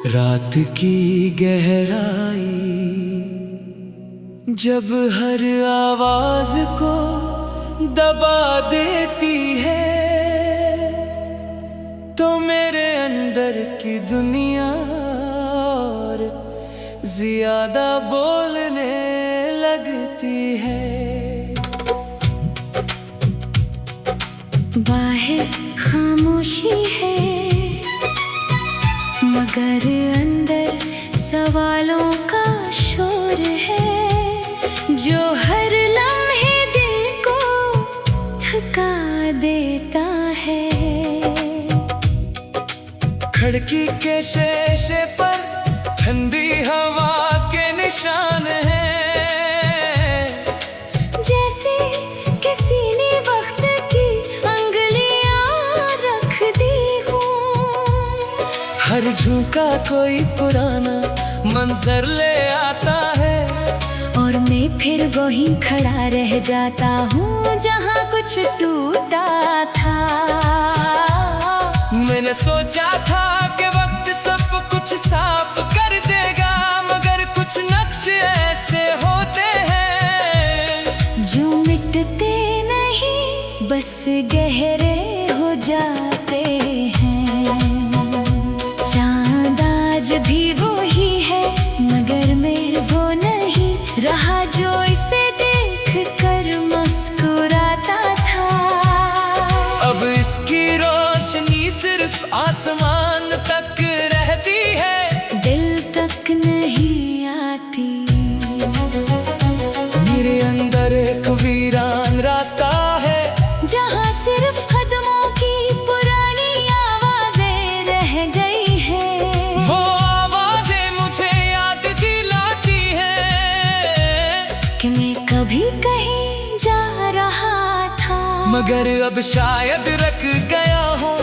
रात की गहराई जब हर आवाज को दबा देती है, तो मेरे अंदर की दुनिया और ज्यादा बोलने लगती है। बाहर खामोशी है मगर अंदर सवालों का शोर है, जो हर लम्हे दिल को थका देता है। खिड़की के शीशे पर ठंडी हवा के निशान हैं, जैसे किसी ने वक्त की अंगुलियां रख दी हो। हर झुका कोई पुराना मंजर ले आता है, और मैं फिर वहीं खड़ा रह जाता हूँ जहाँ कुछ टूटा था। मैंने सोचा था कि वक्त सब कुछ साफ कर देगा, मगर कुछ नक्श ऐसे होते हैं जो मिटते नहीं, बस गहरे हो जाते हैं। चांद आज भी वो ही है मगर मेरे वो नहीं रहा जो इसे देख कर मुस्कुराता था। अब इसकी रोशनी सिर्फ आसमान तक रहती है, दिल तक नहीं आती। मेरे अंदर एक वीरान रास्ता है, जहाँ सिर्फ कदमों की पुरानी आवाजें रह गई हैं। वो आवाजें मुझे याद दिलाती हैं कि मैं कभी कहीं जा रहा था, मगर अब शायद रख गया हूँ।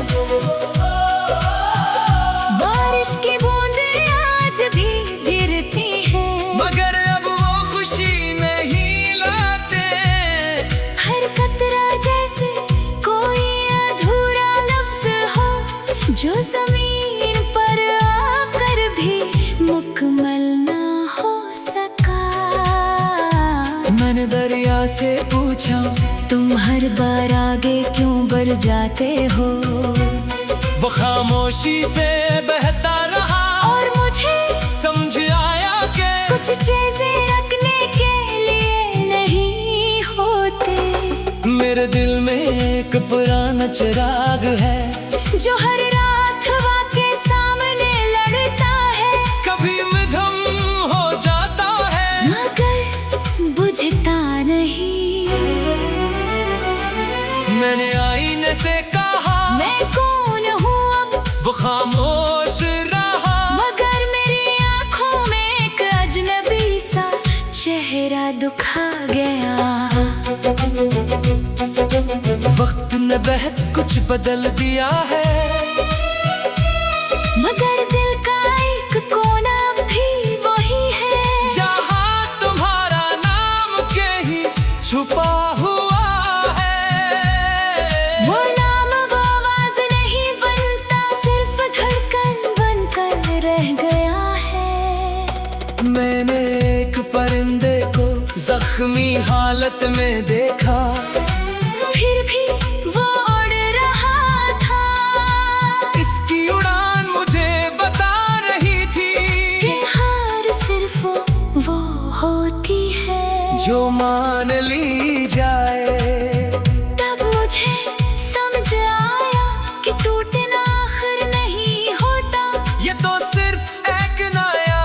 बारिश की बूंदें आज भी गिरती हैं, मगर अब वो खुशी नहीं लाते। हर कतरा जैसे कोई अधूरा लफ्ज हो, जो जमीन पर आकर भी मुकम्मल ना हो सका। मैंने दरिया से पूछा, तुम हर बार आगे क्यों बढ़ जाते हो? वो खामोशी से बहता रहा, और मुझे समझ आया कि कुछ चीजें रखने के लिए नहीं होते। मेरे दिल में एक पुराना चिराग है, जो हर रात हवा के सामने लड़ता है, कभी मध्यम हो जाता है मगर बुझता नहीं। मैंने आईने से कहा, मैं कौन हूँ अब? वो खामोश रहा, मगर मेरी आंखों में एक अजनबी सा चेहरा दुखा गया। वक्त ने बहुत कुछ बदल दिया है, मगर दिल का एक कोना भी वही है, जहाँ तुम्हारा नाम के ही छुपा हुआ है। वो नाम वो आवाज नहीं बनता, सिर्फ धड़कन बनकर रह गया है। मैंने एक परिंदे को जख्मी हालत में देखा, फिर भी वो उड़ रहा था। इसकी उड़ान मुझे बता रही थी कि हार सिर्फ वो होती है जो मान ली जाए। तब मुझे समझ आया कि टूटना आखिर नहीं होता, ये तो सिर्फ एक नया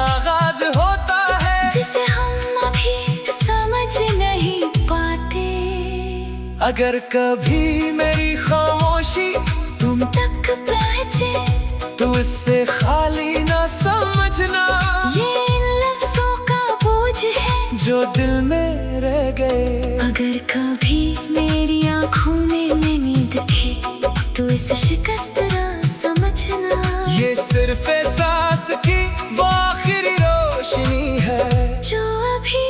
आगाज होता है, जिसे हम अभी समझ नहीं पाते। अगर कभी मेरी खामोशी तुम तक पहुंचे तो इससे खाली ना समझना, ये इन लफ्जों का बोझ है जो दिल में रह गए। अगर कभी मेरी आंखों में नमी दिखे तो इसे शिकस्त ना समझना, ये सिर्फ एहसास की वो आखिरी रोशनी है जो अभी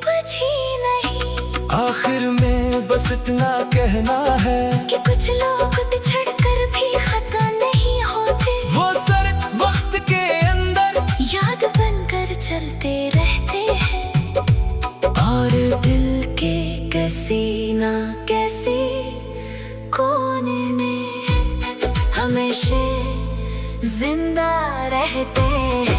बुझी नहीं। आखिर में बस इतना कहना है कि कुछ लोग बिछड़ कर भी खत्म नहीं होते। वो सर वक्त के हमेशा जिंदा रहते हैं।